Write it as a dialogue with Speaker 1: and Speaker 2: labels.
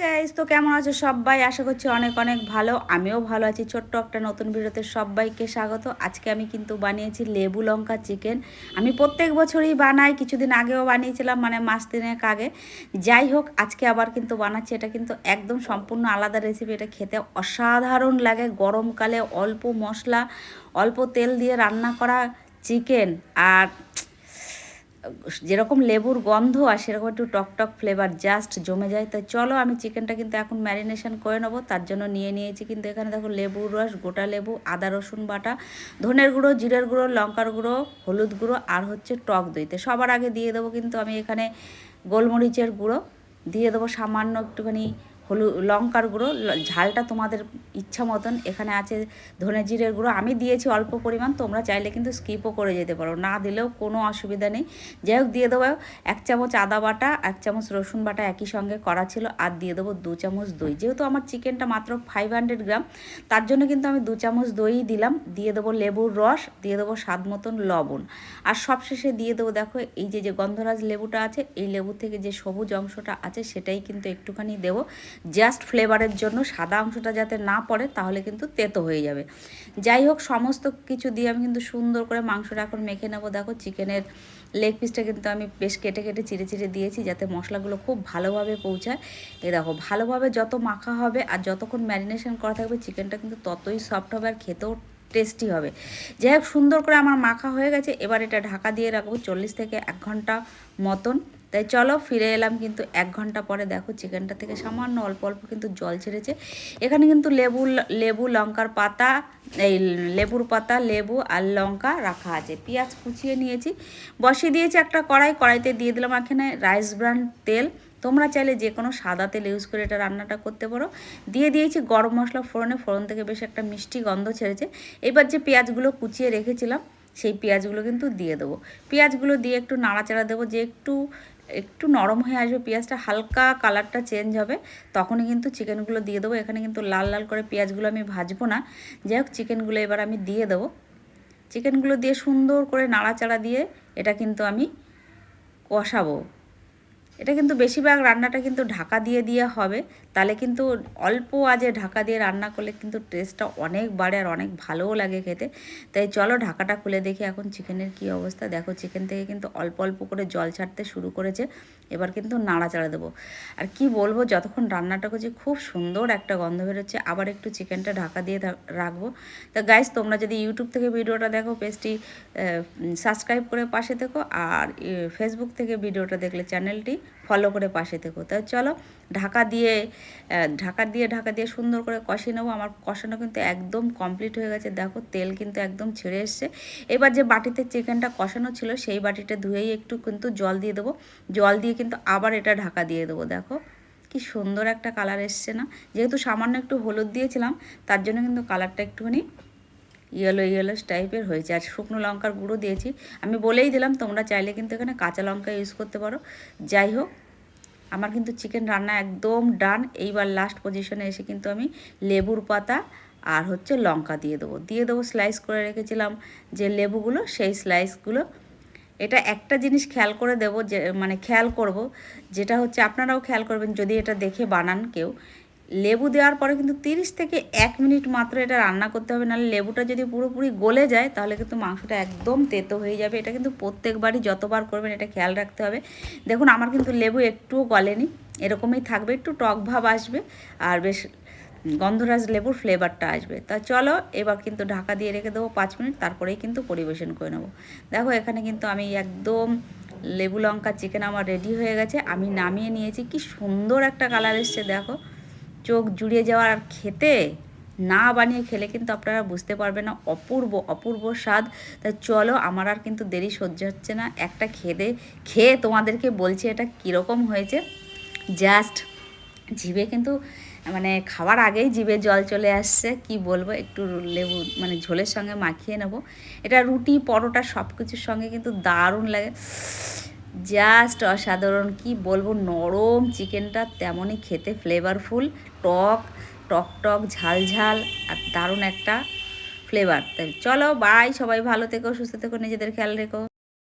Speaker 1: Guys, তো কেমন আছো সবাই? আশা করছি অনেক অনেক ভালো। আমিও ভালো আছি। ছোট্ট একটা নতুন ভিডিওতে সবাইকে স্বাগত। আজকে আমি কিন্তু বানিয়েছি লেবু লঙ্কা চিকেন। আমি প্রত্যেক বছরই বানাই, কিছুদিন আগেও বানিয়েছিলাম, মানে মাস দিনেক আগে। যাই হোক, আজকে আবার কিন্তু বানাচ্ছি। এটা কিন্তু একদম সম্পূর্ণ আলাদা রেসিপি। এটা খেতে অসাধারণ লাগে। গরমকালে অল্প মশলা, অল্প তেল দিয়ে রান্না করা চিকেন, আর যেরকম লেবুর গন্ধ আর সেরকম একটু টকটক ফ্লেভার জাস্ট জমে যায়। তো চলো, আমি চিকেনটা কিন্তু এখন ম্যারিনেশন করে নেবো। তার জন্য নিয়েছি কিন্তু এখানে দেখো লেবুর রস, গোটা লেবু, আদা রসুন বাটা, ধনের গুঁড়ো, জিরের গুঁড়ো, লঙ্কার গুঁড়ো, হলুদ গুঁড়ো, আর হচ্ছে টক দই। তো সবার আগে দিয়ে দেবো কিন্তু আমি এখানে গোলমরিচের গুঁড়ো দিয়ে দেবো, সামান্য একটুখানি লঙ্কার গুঁড়ো, ঝালটা তোমাদের ইচ্ছা মতন। এখানে আছে ধনে জিরের গুঁড়ো, আমি দিয়েছি অল্প পরিমাণ, তোমরা চাইলে কিন্তু স্কিপও করে যেতে পারো, না দিলেও কোনো অসুবিধা নেই। যাই হোক, দিয়ে দেবো 1 চামচ আদা বাটা, 1 চামচ রসুন বাটা একই সঙ্গে করা ছিল, আর দিয়ে দেবো 2 চামচ দই। যেহেতু আমার চিকেনটা মাত্র 500 গ্রাম, তার জন্য কিন্তু আমি 2 চামচ দই দিলাম। দিয়ে দেবো লেবুর রস, দিয়ে দেবো স্বাদ মতন লবণ, আর সবশেষে দিয়ে দেবো দেখো এই যে গন্ধরাজ লেবুটা আছে, এই লেবু থেকে যে সবুজ অংশটা আছে সেটাই কিন্তু একটুখানি দেবো, জাস্ট ফ্লেভারের জন্য। সাদা অংশটা যাতে না পড়ে, তাহলে কিন্তু তেতো হয়ে যাবে। যাই হোক, সমস্ত কিছু দিয়ে আমি কিন্তু সুন্দর করে মাংসটা এখন মেখে নেবো। দেখো চিকেনের লেগ পিসটা কিন্তু আমি বেশ কেটে কেটে চিড়ে চিড়ে দিয়েছি, যাতে মশলাগুলো খুব ভালোভাবে পৌঁছায়। এ দেখো, ভালোভাবে যত মাখা হবে আর যতক্ষণ ম্যারিনেশন করা থাকবে, চিকেনটা কিন্তু ততই সফট হবে আর খেতেও টেস্টি হবে। যাই হোক, সুন্দর করে আমার মাখা হয়ে গেছে। এবার এটা ঢাকা দিয়ে রাখবো 40 থেকে 1 ঘন্টা মতন। তাই চলো ফিরে এলাম কিন্তু 1 ঘন্টা পরে। দেখো চিকেনটা থেকে সামান্য অল্প অল্প কিন্তু জল ছেড়েছে। এখানে কিন্তু লেবু লঙ্কার পাতা, এই লেবুর পাতা, লেবু আর লঙ্কা রাখা আছে। পেঁয়াজ কুচিয়ে নিয়েছি, বসিয়ে দিয়েছি একটা কড়াইতে দিয়ে দিলাম এখানে রাইস ব্রান তেল। তোমরা চাইলে যে কোনো সাদা তেল ইউজ করে এটা রান্নাটা করতে পারো। দিয়ে দিয়েছি গরম মশলা ফোড়নে, ফোড়ন থেকে বেশ একটা মিষ্টি গন্ধ ছেড়েছে। এবার যে পেঁয়াজগুলো কুচিয়ে রেখেছিলাম, সেই পেঁয়াজগুলো কিন্তু দিয়ে দেবো। পেঁয়াজগুলো দিয়ে একটু নাড়াচাড়া দেবো, যে একটু একটু নরম হয়ে আসবে পেঁয়াজটা, হালকা কালারটা চেঞ্জ হবে, তখনই কিন্তু চিকেনগুলো দিয়ে দেবো। এখানে কিন্তু লাল লাল করে পেঁয়াজগুলো আমি ভাজবো না। যাই হোক, চিকেনগুলো এবার আমি দিয়ে দেবো। চিকেনগুলো দিয়ে সুন্দর করে নাড়াচাড়া দিয়ে এটা কিন্তু আমি কষাবো। এটা কিন্তু বেশিরভাগ রান্নাটা কিন্তু ঢাকা দিয়ে হবে, তাহলে কিন্তু অল্প আজে ঢাকা দিয়ে রান্না করলে কিন্তু টেস্টটা অনেক বাড়ে আর অনেক ভালোও লাগে খেতে। তাই চলো ঢাকাটা খুলে দেখি এখন চিকেনের কী অবস্থা। দেখো চিকেন থেকে কিন্তু অল্প অল্প করে জল ছাড়তে শুরু করেছে। এবার কিন্তু নাড়াচাড়া দেবো। আর কি বলবো, যতক্ষণ রান্নাটা করছি খুব সুন্দর একটা গন্ধ বেরোচ্ছে। আবার একটু চিকেনটা ঢাকা দিয়ে রাখবো। তা গাইস, তোমরা যদি ইউটিউব থেকে ভিডিওটা দেখো, পেজটি সাবস্ক্রাইব করে পাশে থেকো, আর ফেসবুক থেকে ভিডিওটা দেখলে চ্যানেলটি ফলো করে পাশে থেকো। তাই চলো ঢাকা দিয়ে সুন্দর করে কষিয়ে নেবো। আমার কষানো কিন্তু একদম কমপ্লিট হয়ে গেছে। দেখো তেল কিন্তু একদম ছেড়ে এসছে। এবার যে বাটিতে চিকেনটা কষানো ছিল, সেই বাটিটা ধুয়েই একটু কিন্তু জল দিয়ে দেবো। জল দিয়ে কিন্তু আবার এটা ঢাকা দিয়ে দেবো। দেখো কি সুন্দর একটা কালার এসছে না? যেহেতু সামান্য একটু হলুদ দিয়েছিলাম, তার জন্য কিন্তু কালারটা একটুখানি ইয়েলো টাইপের হয়েছে। আর শুকনো লঙ্কার গুঁড়ো দিয়েছি। আমি বলেই দিলাম, তোমরা চাইলে কিন্তু এখানে কাঁচা লঙ্কা ইউজ করতে পারো। যাই হোক, আমার কিন্তু চিকেন রান্না একদম ডান। এইবার লাস্ট পজিশনে এসে কিন্তু আমি লেবুর পাতা আর হচ্ছে লঙ্কা দিয়ে দেবো। স্লাইস করে রেখেছিলাম যে লেবুগুলো, সেই স্লাইসগুলো। এটা একটা জিনিস খেয়াল করে দেবো, যে মানে খেয়াল করব, যেটা হচ্ছে আপনারাও খেয়াল করবেন যদি এটা দেখে বানান কেউ। লেবু দেওয়ার পরে কিন্তু 30 থেকে 1 মিনিট মাত্র এটা রান্না করতে হবে, নাহলে লেবুটা যদি পুরোপুরি গলে যায়, তাহলে কিন্তু মাংসটা একদম তেতো হয়ে যাবে। এটা কিন্তু প্রত্যেকবারই যতবার করবেন এটা খেয়াল রাখতে হবে। দেখুন আমার কিন্তু লেবু একটুও গলেনি, এরকমই থাকবে, একটু টক ভাব আসবে, আর বেশ গন্ধরাজ লেবুর ফ্লেভারটা আসবে। তা চলো এবার কিন্তু ঢাকা দিয়ে রেখে দেবো 5 মিনিট, তারপরেই কিন্তু পরিবেশন করে নেবো। দেখো এখানে কিন্তু আমি একদম লেবু লঙ্কা চিকেন আমার রেডি হয়ে গেছে। আমি নামিয়ে নিয়েছি। কি সুন্দর একটা কালার এসছে দেখো, চোখ জুড়িয়ে যাওয়ার। আর খেতে না বানিয়ে খেলে কিন্তু আপনারা বুঝতে পারবেন না, অপূর্ব অপূর্ব স্বাদ। তাই চলো, আমার আর কিন্তু দেরি সহ্য হচ্ছে না, একটা খেয়ে তোমাদেরকে বলছি এটা কীরকম হয়েছে। জাস্ট জিভে কিন্তু মানে খাওয়ার আগেই জিভে জল চলে আসছে। কি বলবো, একটু লেবু মানে ঝোলের সঙ্গে মাখিয়ে নেব। এটা রুটি পরোটা সব কিছুর সঙ্গে কিন্তু দারুণ লাগে, জাস্ট অসাধারণ। কি বলবো, নরম চিকেনটা, তেমনই খেতে ফ্লেভারফুল, টক টক টক ঝাল ঝাল, আর দারুণ একটা ফ্লেভার। তাই চলো বাই, সবাই ভালো থেকো, সুস্থ থেকো, নিজেদের খেয়াল রেখো।